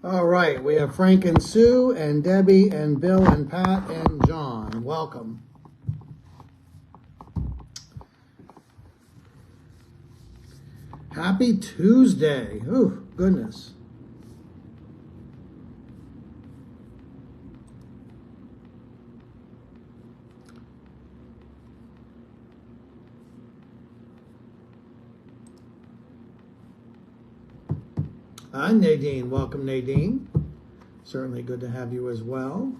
All right, we have Frank and Sue and Debbie and Bill and Pat and John. Welcome. Happy Tuesday. Oh, goodness. Hi, Nadine. Welcome, Nadine. Certainly good to have you as well.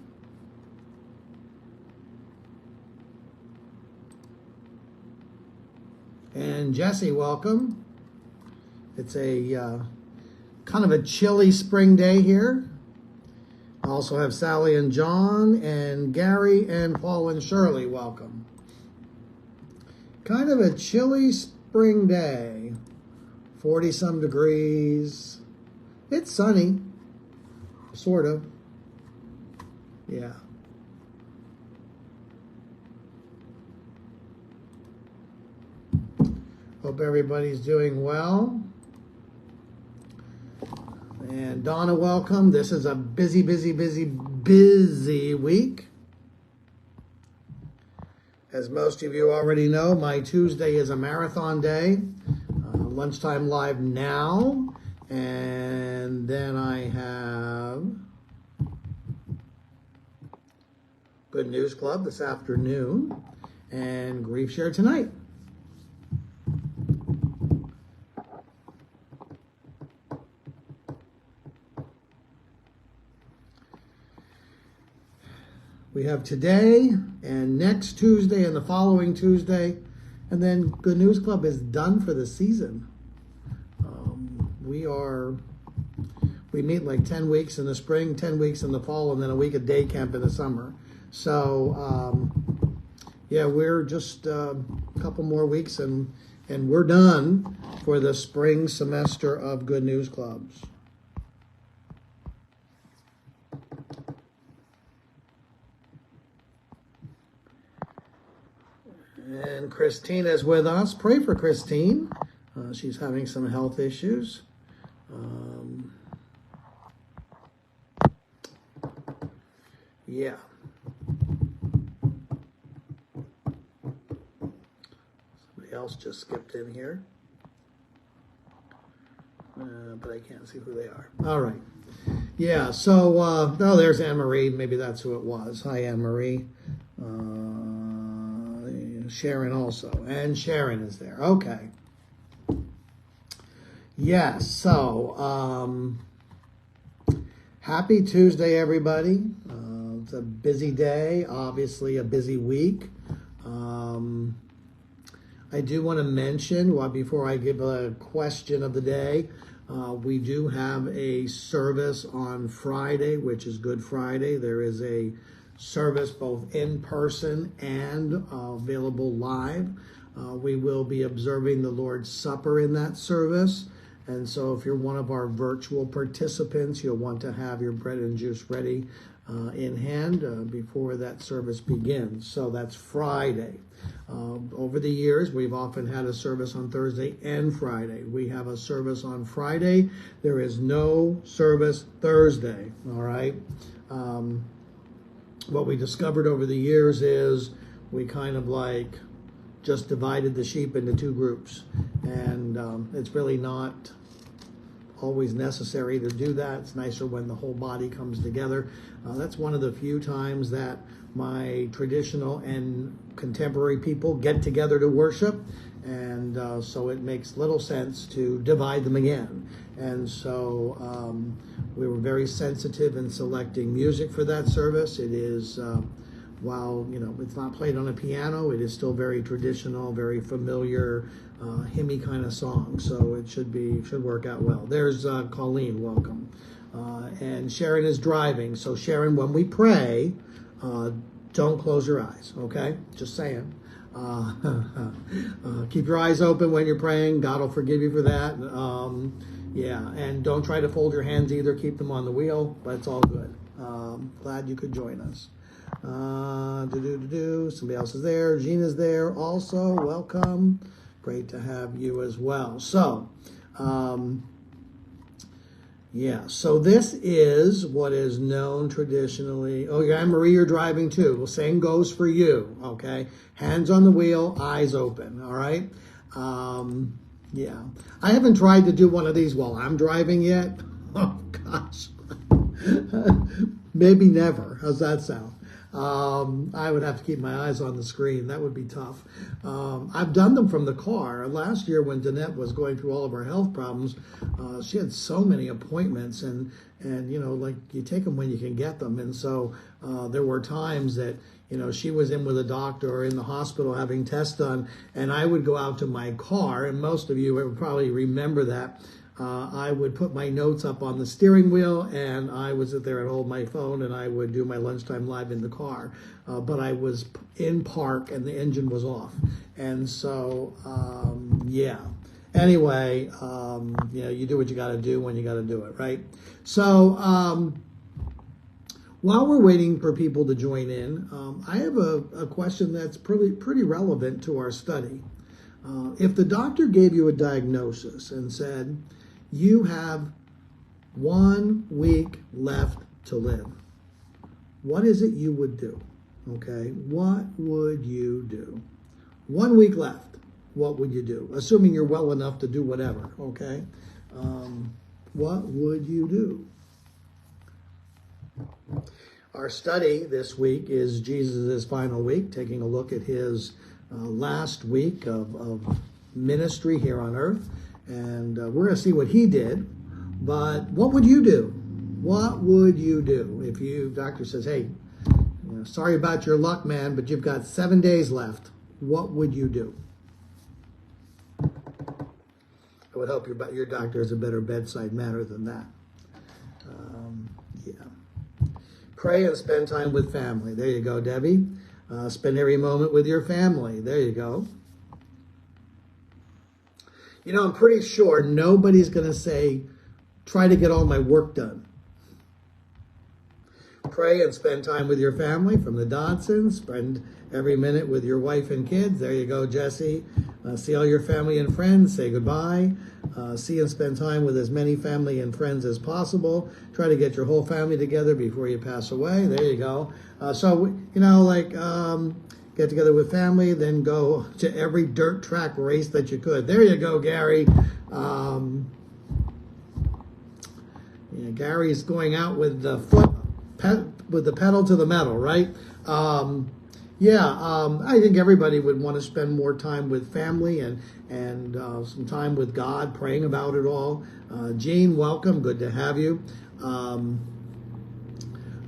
And Jesse, welcome. It's a kind of a chilly spring day here. I also have Sally and John and Gary and Paul and Shirley. Welcome. Kind of a chilly spring day. 40-some degrees. It's sunny, sort of. Yeah. Hope everybody's doing well. And Donna, welcome. This is a busy week. As most of you already know, my Tuesday is a marathon day. Lunchtime live now. And then I have Good News Club this afternoon and Grief Share tonight. We have today and next Tuesday and the following Tuesday, and then Good News Club is done for the season. We meet like 10 weeks in the spring, 10 weeks in the fall, and then a week of day camp in the summer. So, yeah, we're just a couple more weeks and we're done for the spring semester of Good News Clubs. And Christina is with us. Pray for Christine. She's having some health issues. Yeah. Somebody else just skipped in here. But I can't see who they are. All right. Yeah, so, oh, there's Anne-Marie. Maybe that's who it was. Hi, Anne-Marie. Sharon also. And Sharon is there. Okay. Yes, so, happy Tuesday, everybody. It's a busy day, obviously a busy week. I do want to mention, before I give a question of the day, we do have a service on Friday, which is Good Friday. There is a service both in person and available live. We will be observing the Lord's Supper in that service. And so if you're one of our virtual participants, you'll want to have your bread and juice ready in hand before that service begins. So that's Friday. Over the years, we've often had a service on Thursday and Friday. We have a service on Friday. There is no service Thursday, all right? What we discovered over the years is we kind of like just divided the sheep into two groups. And it's really not always necessary to do that. It's nicer when the whole body comes together. That's one of the few times that my traditional and contemporary people get together to worship. And so it makes little sense to divide them again. And so we were very sensitive in selecting music for that service. It is, while, you know, it's not played on a piano, it is still very traditional, very familiar, hymny kind of song. So it should work out well. There's Colleen, welcome. And Sharon is driving. So Sharon, when we pray, don't close your eyes, okay? Just saying. Keep your eyes open when you're praying. God will forgive you for that. Yeah, and don't try to fold your hands either. Keep them on the wheel, but it's all good. Glad you could join us. Somebody else is there. Gina's there also. Welcome. Great to have you as well. So, Yeah, so this is what is known traditionally. Oh, yeah, Marie, you're driving too. Well, same goes for you, okay? Hands on the wheel, eyes open, all right? Yeah. I haven't tried to do one of these while I'm driving yet. Oh, gosh. Maybe never. How's that sound? I would have to keep my eyes on the screen. That would be tough. I've done them from the car. Last year when Danette was going through all of her health problems, she had so many appointments and you know, like you take them when you can get them. And so there were times that, you know, she was in with a doctor or in the hospital having tests done, and I would go out to my car, and most of you would probably remember that. I would put my notes up on the steering wheel, and I would sit there and hold my phone, and I would do my lunchtime live in the car. But I was in park, and the engine was off. And so, yeah. Anyway, you know, you do what you got to do when you got to do it, right? So, while we're waiting for people to join in, I have a question that's pretty relevant to our study. If the doctor gave you a diagnosis and said, you have 1 week left to live, what is it you would do? Okay, what would you do? 1 week left, what would you do? Assuming you're well enough to do whatever, okay? What would you do? Our study this week is Jesus' final week, taking a look at his last week of ministry here on earth. And we're going to see what he did. But what would you do? What would you do if doctor says, hey, you know, sorry about your luck, man, but you've got 7 days left. What would you do? I would hope your doctor has a better bedside manner than that. Yeah. Pray and spend time with family. There you go, Debbie. Spend every moment with your family. There you go. You know, I'm pretty sure nobody's going to say, try to get all my work done. Pray and spend time with your family from the Dodsons. Spend every minute with your wife and kids. There you go, Jesse. See all your family and friends. Say goodbye. See and spend time with as many family and friends as possible. Try to get your whole family together before you pass away. There you go. So, you know, like, get together with family, then go to every dirt track race that you could. There you go, Gary. Yeah, Gary's going out with the with the pedal to the metal, right? I think everybody would want to spend more time with family and some time with God, praying about it all. Jean, welcome. Good to have you.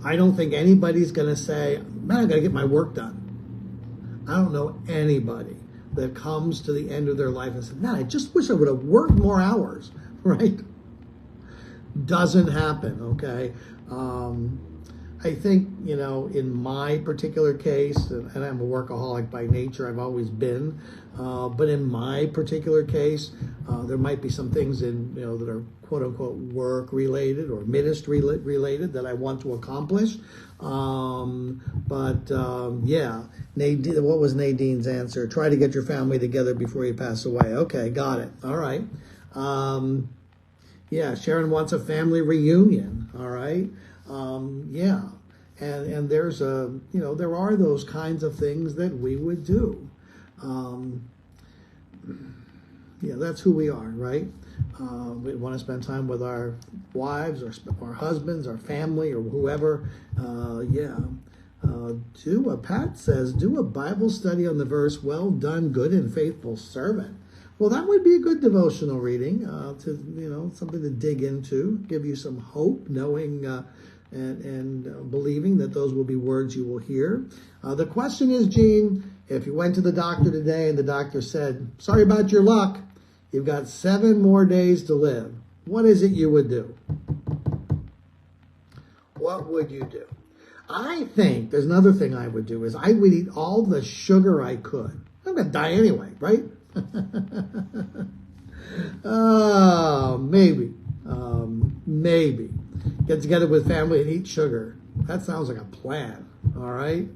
I don't think anybody's going to say, man, I got to get my work done. I don't know anybody that comes to the end of their life and says, man, I just wish I would have worked more hours, right? Doesn't happen, okay? I think, you know, in my particular case, and I'm a workaholic by nature, I've always been, but in my particular case, there might be some things in, you know, that are quote unquote work related or ministry related that I want to accomplish. Yeah, Nadine, what was Nadine's answer? Try to get your family together before you pass away. Okay, got it. All right. Yeah, Sharon wants a family reunion. All right. Yeah. And there's there are those kinds of things that we would do. Yeah, that's who we are, right? We want to spend time with our wives, our husbands, our family, or whoever. Pat says, do a Bible study on the verse, well done, good and faithful servant. Well, that would be a good devotional reading, something to dig into, give you some hope, knowing and believing that those will be words you will hear. The question is, Gene, if you went to the doctor today and the doctor said, sorry about your luck, you've got 7 more days to live, what is it you would do? What would you do? I think there's another thing I would do is I would eat all the sugar I could. I'm going to die anyway, right? Maybe. Get together with family and eat sugar. That sounds like a plan, all right?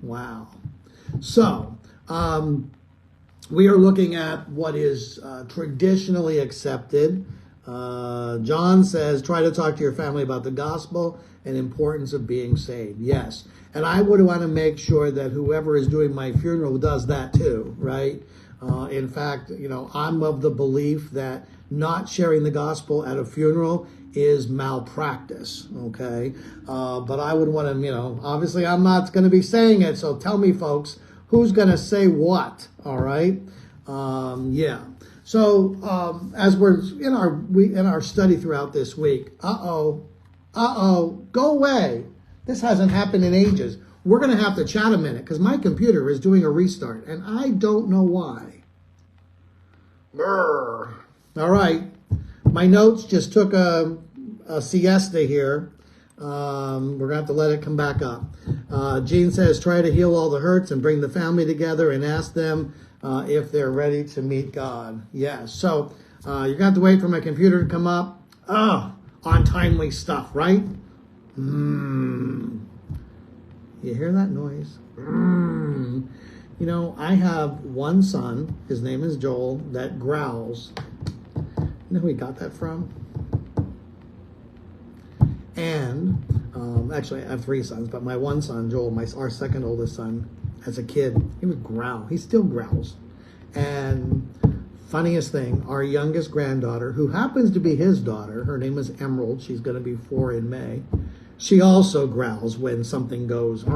Wow. So, we are looking at what is traditionally accepted. John says, try to talk to your family about the gospel and importance of being saved. Yes. And I would want to make sure that whoever is doing my funeral does that too, right? In fact, I'm of the belief that not sharing the gospel at a funeral is malpractice, okay? But I would want to, obviously I'm not going to be saying it, so tell me, folks, who's going to say what, all right? Yeah. So as we're in our study throughout this week, go away. This hasn't happened in ages. We're going to have to chat a minute because my computer is doing a restart, and I don't know why. Brr. All right. My notes just took a siesta here. We're going to have to let it come back up. Gene says, try to heal all the hurts and bring the family together and ask them if they're ready to meet God. Yes. So you're going to have to wait for my computer to come up. Untimely stuff, right? You hear that noise? I have one son, his name is Joel, that growls. You know who he got that from? And, actually I have three sons, but my one son, Joel, our second oldest son, as a kid, he would growl. He still growls. And funniest thing, our youngest granddaughter, who happens to be his daughter, her name is Emerald, she's going to be 4 in May. She also growls when something goes, yeah.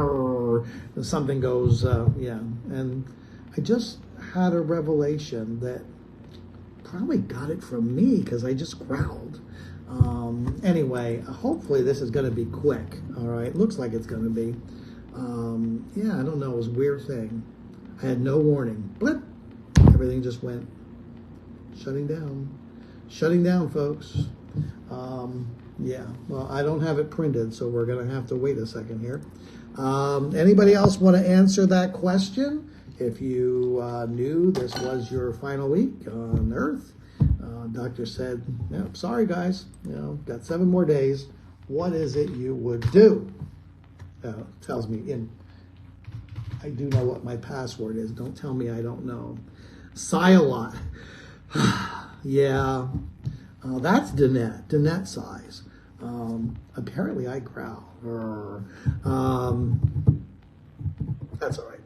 And I just had a revelation that probably got it from me because I just growled. Anyway, hopefully this is going to be quick. All right, looks like it's going to be. Yeah, I don't know. It was a weird thing. I had no warning. Blip. Everything just went shutting down. Shutting down, folks. Yeah, well, I don't have it printed, so we're going to have to wait a second here. Anybody else want to answer that question? If you knew this was your final week on Earth, doctor said, yeah, sorry guys, got 7 more days. What is it you would do? Tells me I do know what my password is. Don't tell me I don't know. Sigh a lot. Yeah. That's Danette size. Apparently I growl. That's all right.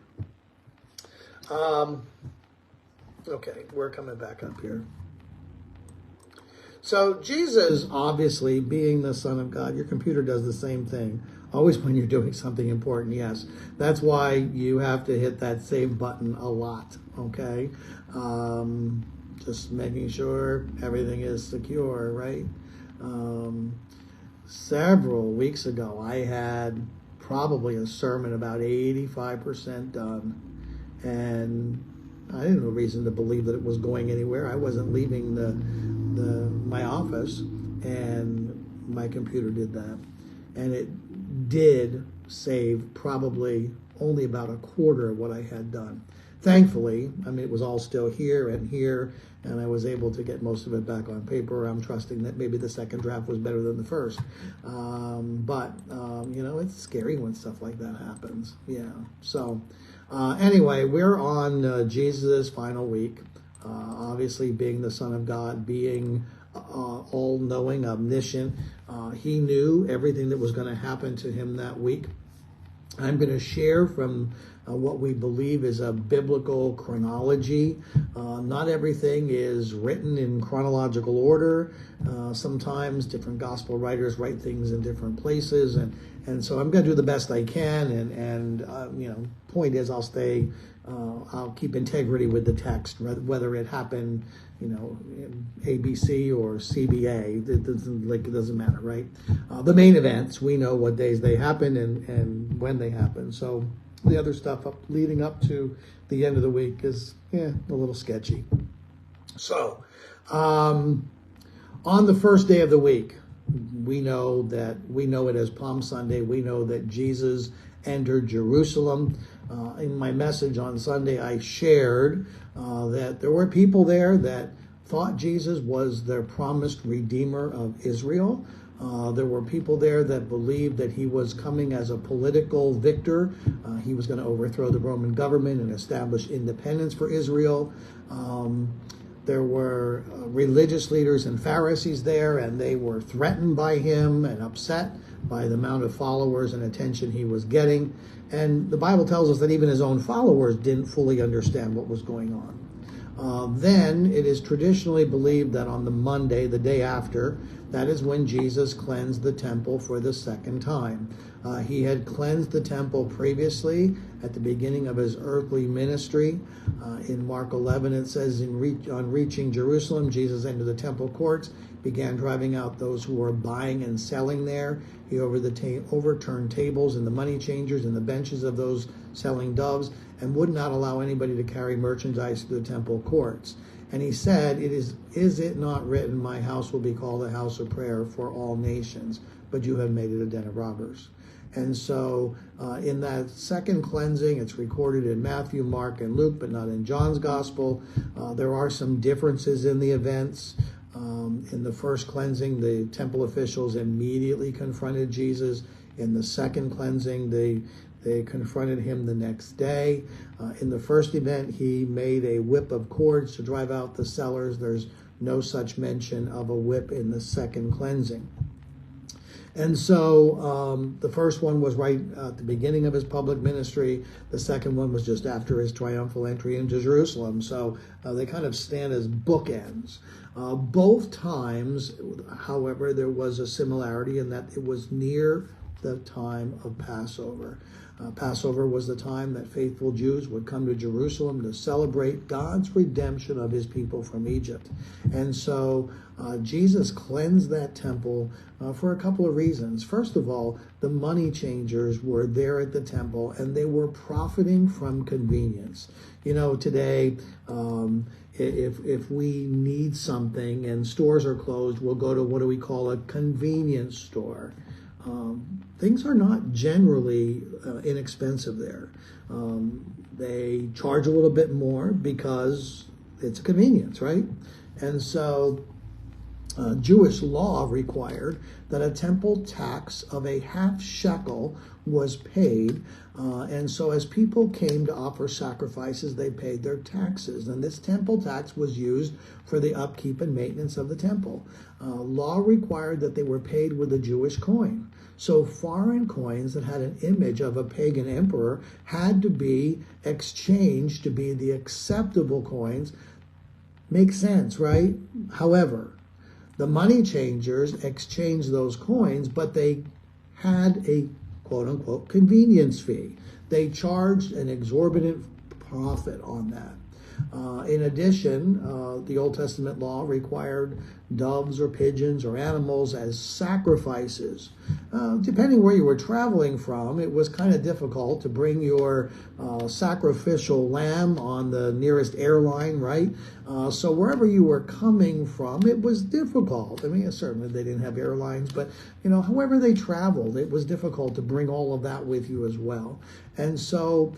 Okay, we're coming back up here. So Jesus, obviously, being the Son of God, your computer does the same thing. Always when you're doing something important, yes. That's why you have to hit that save button a lot, okay? Just making sure everything is secure, right? Several weeks ago, I had probably a sermon about 85% done, and I had no reason to believe that it was going anywhere. I wasn't leaving my office, and my computer did that, and it did save probably only about a quarter of what I had done. Thankfully, it was all still here, and I was able to get most of it back on paper. I'm trusting that maybe the second draft was better than the first. But it's scary when stuff like that happens. Yeah. So anyway, we're on Jesus' final week. Obviously, being the Son of God, being all-knowing, omniscient, he knew everything that was going to happen to him that week. I'm going to share from what we believe is a biblical chronology. Not everything is written in chronological order. Sometimes different gospel writers write things in different places, and so I'm going to do the best I can. And point is, I'll keep integrity with the text, whether it happened, ABC or CBA. It doesn't matter, right? The main events, we know what days they happen and when they happen. So the other stuff leading up to the end of the week is a little sketchy. So on the first day of the week, we know it as Palm Sunday. We know that Jesus entered Jerusalem. In my message on Sunday, I shared that there were people there that thought Jesus was their promised Redeemer of Israel. There were people there that believed that he was coming as a political victor. He was going to overthrow the Roman government and establish independence for Israel. There were religious leaders and Pharisees there, and they were threatened by him and upset by the amount of followers and attention he was getting. And the Bible tells us that even his own followers didn't fully understand what was going on. Then it is traditionally believed that on the Monday, the day after, that is when Jesus cleansed the temple for the second time. He had cleansed the temple previously at the beginning of his earthly ministry. In Mark 11, it says, on reaching Jerusalem, Jesus entered the temple courts, began driving out those who were buying and selling there. He overturned tables and the money changers and the benches of those selling doves, and would not allow anybody to carry merchandise to the temple courts. And he said, is it not written, my house will be called a house of prayer for all nations, but you have made it a den of robbers. And so in that second cleansing, it's recorded in Matthew, Mark, and Luke, but not in John's gospel. There are some differences in the events. In the first cleansing, the temple officials immediately confronted Jesus. In the second cleansing, they confronted him the next day. In the first event, he made a whip of cords to drive out the sellers. There's no such mention of a whip in the second cleansing. And so the first one was right at the beginning of his public ministry. The second one was just after his triumphal entry into Jerusalem. So they kind of stand as bookends. Both times, however, there was a similarity in that it was near the time of Passover. Passover was the time that faithful Jews would come to Jerusalem to celebrate God's redemption of his people from Egypt. And so Jesus cleansed that temple for a couple of reasons. First of all, the money changers were there at the temple and they were profiting from convenience. You know, today, if we need something and stores are closed, we'll go to what do we call a convenience store. Things are not generally inexpensive there. They charge a little bit more because it's a convenience, right? And so Jewish law required that a temple tax of a half shekel was paid. And so as people came to offer sacrifices, they paid their taxes. And this temple tax was used for the upkeep and maintenance of the temple. Law required that they were paid with a Jewish coin. So foreign coins that had an image of a pagan emperor had to be exchanged to be the acceptable coins. Makes sense, right? However, the money changers exchanged those coins, but they had a quote-unquote convenience fee. They charged an exorbitant profit on that. In addition, the Old Testament law required doves or pigeons or animals as sacrifices. Depending where you were traveling from, it was kind of difficult to bring your sacrificial lamb on the nearest airline, right? So wherever you were coming from, it was difficult. I mean, certainly they didn't have airlines, but, you know, however they traveled, it was difficult to bring all of that with you as well. And so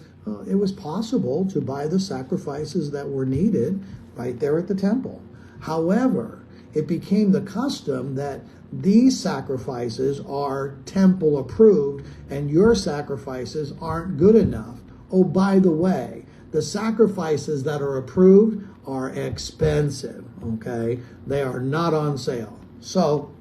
it was possible to buy the sacrifices that were needed right there at the temple. However, it became the custom that these sacrifices are temple approved and your sacrifices aren't good enough. Oh, by the way, the sacrifices that are approved are expensive, okay? They are not on sale. So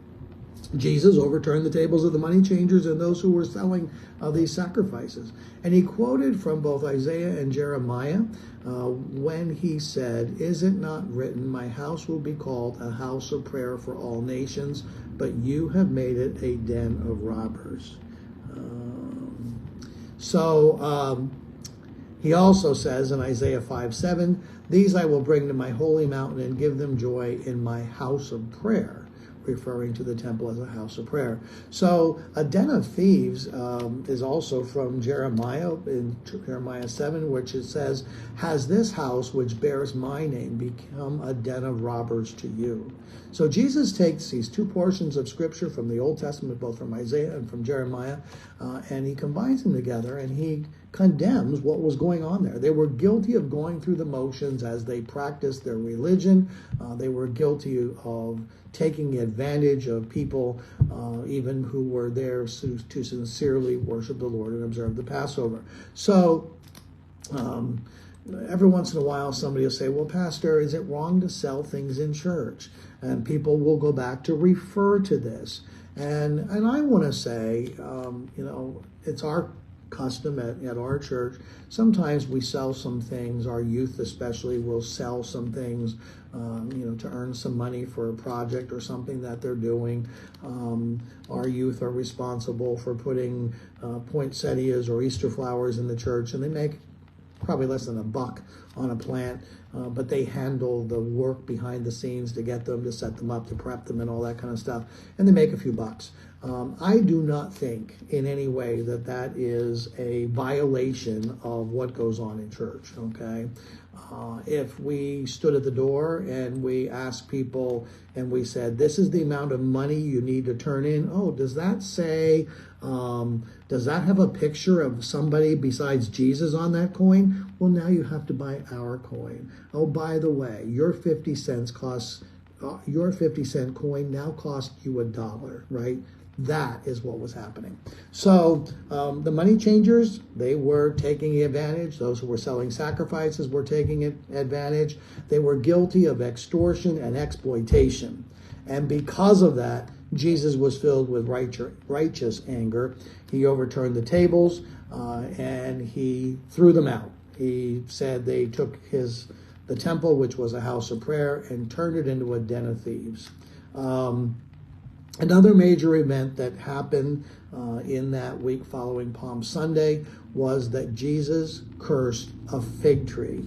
Jesus overturned the tables of the money changers and those who were selling these sacrifices. And he quoted from both Isaiah and Jeremiah when he said, "Is it not written, my house will be called a house of prayer for all nations, but you have made it a den of robbers." He also says in Isaiah 5:7, "These I will bring to my holy mountain and give them joy in my house of prayer," referring to the temple as a house of prayer. So a den of thieves is also from Jeremiah, in Jeremiah 7, which it says, "Has this house which bears my name become a den of robbers to you?" So Jesus takes these two portions of scripture from the Old Testament, both from Isaiah and from Jeremiah, and he combines them together, and he condemns what was going on there. They were guilty of going through the motions as they practiced their religion. They were guilty of taking advantage of people, even who were there to sincerely worship the Lord and observe the Passover. So, every once in a while, somebody will say, well, Pastor, is it wrong to sell things in church? And people will go back to refer to this. And I want to say, it's our custom at our church. Sometimes we sell some things. Our youth especially will sell some things, to earn some money for a project or something that they're doing. Our youth are responsible for putting poinsettias or Easter flowers in the church, and they make probably less than $1 on a plant, but they handle the work behind the scenes to get them, to set them up, to prep them, and all that kind of stuff, and they make a few bucks. I do not think in any way that is a violation of what goes on in church, okay? If we stood at the door and we asked people and we said, this is the amount of money you need to turn in, does that say, does that have a picture of somebody besides Jesus on that coin? Well, now you have to buy our coin. Oh, by the way, your 50 cents costs, your 50-cent coin now costs you $1, right? That is what was happening. So the money changers, they were taking advantage. Those who were selling sacrifices were taking advantage. They were guilty of extortion and exploitation. And because of that, Jesus was filled with righteous anger. He overturned the tables and he threw them out. He said they took the temple, which was a house of prayer, and turned it into a den of thieves. Another major event that happened in that week following Palm Sunday was that Jesus cursed a fig tree.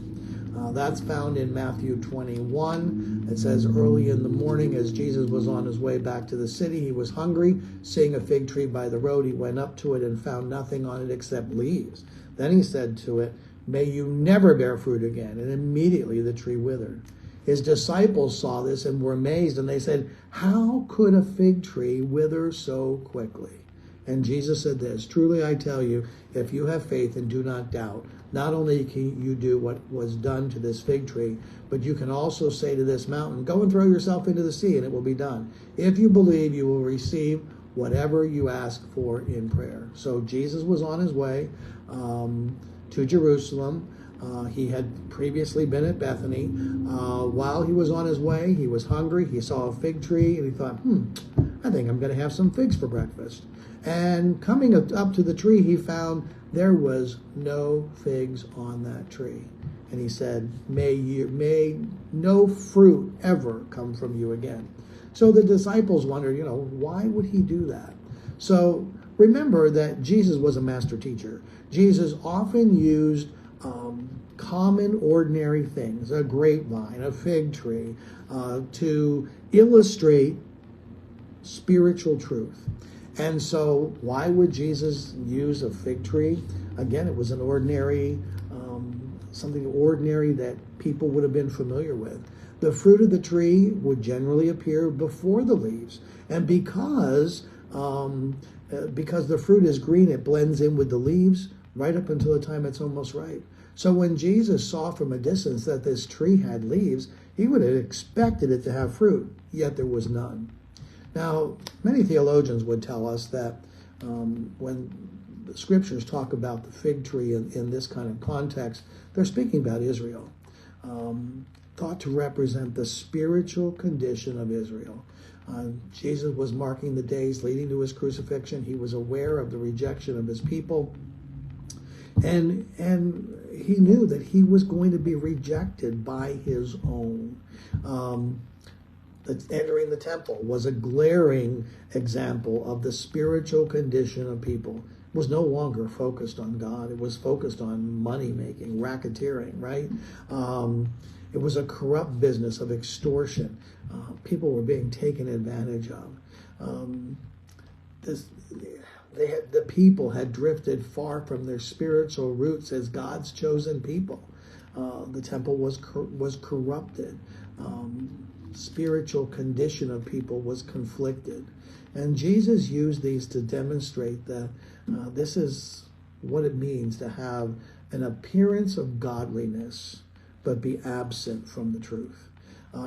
That's found in Matthew 21. It says, early in the morning, as Jesus was on his way back to the city, he was hungry. Seeing a fig tree by the road, he went up to it and found nothing on it except leaves. Then he said to it, may you never bear fruit again. And immediately the tree withered. His disciples saw this and were amazed, and they said, how could a fig tree wither so quickly? And Jesus said this, truly I tell you, if you have faith and do not doubt, not only can you do what was done to this fig tree, but you can also say to this mountain, go and throw yourself into the sea, and it will be done. If you believe, you will receive whatever you ask for in prayer. So Jesus was on his way to Jerusalem. He had previously been at Bethany. While he was on his way, he was hungry. He saw a fig tree, and he thought, I think I'm going to have some figs for breakfast. And coming up to the tree, he found there was no figs on that tree. And he said, may no fruit ever come from you again. So the disciples wondered, why would he do that? So remember that Jesus was a master teacher. Jesus often used common, ordinary things, a grapevine, a fig tree, to illustrate spiritual truth. And so why would Jesus use a fig tree? Again, it was an ordinary, something ordinary that people would have been familiar with. The fruit of the tree would generally appear before the leaves. And because the fruit is green, it blends in with the leaves right up until the time it's almost ripe. So when Jesus saw from a distance that this tree had leaves, he would have expected it to have fruit, yet there was none. Now, many theologians would tell us that when the scriptures talk about the fig tree in this kind of context, they're speaking about Israel, thought to represent the spiritual condition of Israel. Jesus was marking the days leading to his crucifixion. He was aware of the rejection of his people, and he knew that he was going to be rejected by his own. Entering the temple was a glaring example of the spiritual condition of people. It was no longer focused on God. It was focused on money-making, racketeering, right? It was a corrupt business of extortion. People were being taken advantage of. The people had drifted far from their spiritual roots as God's chosen people. The temple was corrupted. Spiritual condition of people was conflicted. And Jesus used these to demonstrate that this is what it means to have an appearance of godliness, but be absent from the truth.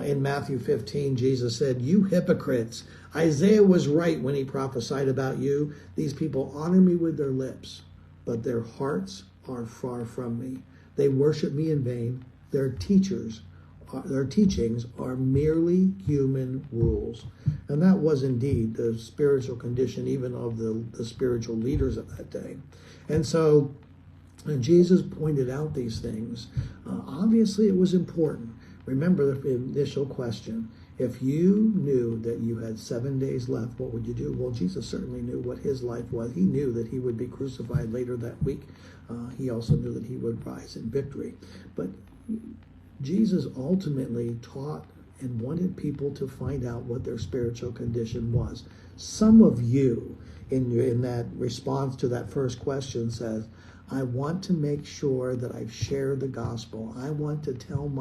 In Matthew 15, Jesus said, "You hypocrites, Isaiah was right when he prophesied about you. These people honor me with their lips, but their hearts are far from me. They worship me in vain. Their teachings are merely human rules." And that was indeed the spiritual condition even of the spiritual leaders of that day. And so Jesus pointed out these things. Obviously, it was important. Remember the initial question. If you knew that you had 7 days left, what would you do? Well, Jesus certainly knew what his life was. He knew that he would be crucified later that week. He also knew that he would rise in victory. But Jesus ultimately taught and wanted people to find out what their spiritual condition was. Some of you, in that response to that first question, says, I want to make sure that I've shared the gospel. I want to tell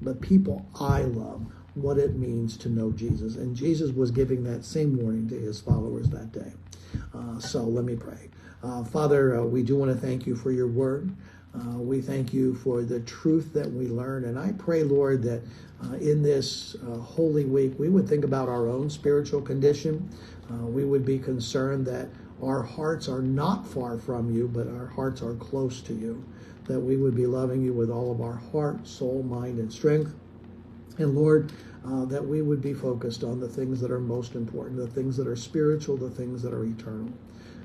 the people I love what it means to know Jesus. And Jesus was giving that same warning to his followers that day. So let me pray. Father, we do want to thank you for your word. We thank you for the truth that we learn. And I pray, Lord, that in this Holy Week, we would think about our own spiritual condition. We would be concerned that our hearts are not far from you, but our hearts are close to you. That we would be loving you with all of our heart, soul, mind, and strength. And Lord, that we would be focused on the things that are most important, the things that are spiritual, the things that are eternal.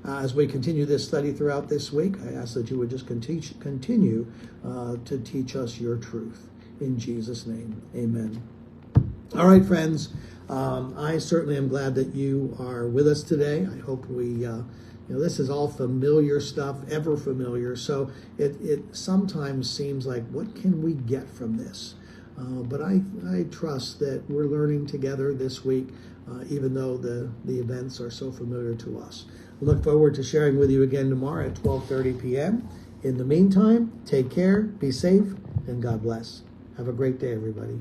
As we continue this study throughout this week, I ask that you would just continue to teach us your truth. In Jesus' name, amen. All right, friends, I certainly am glad that you are with us today. I hope this is all familiar stuff, ever familiar. So it sometimes seems like, what can we get from this? But I trust that we're learning together this week, even though the events are so familiar to us. I look forward to sharing with you again tomorrow at 12:30 p.m. In the meantime, take care, be safe, and God bless. Have a great day, everybody.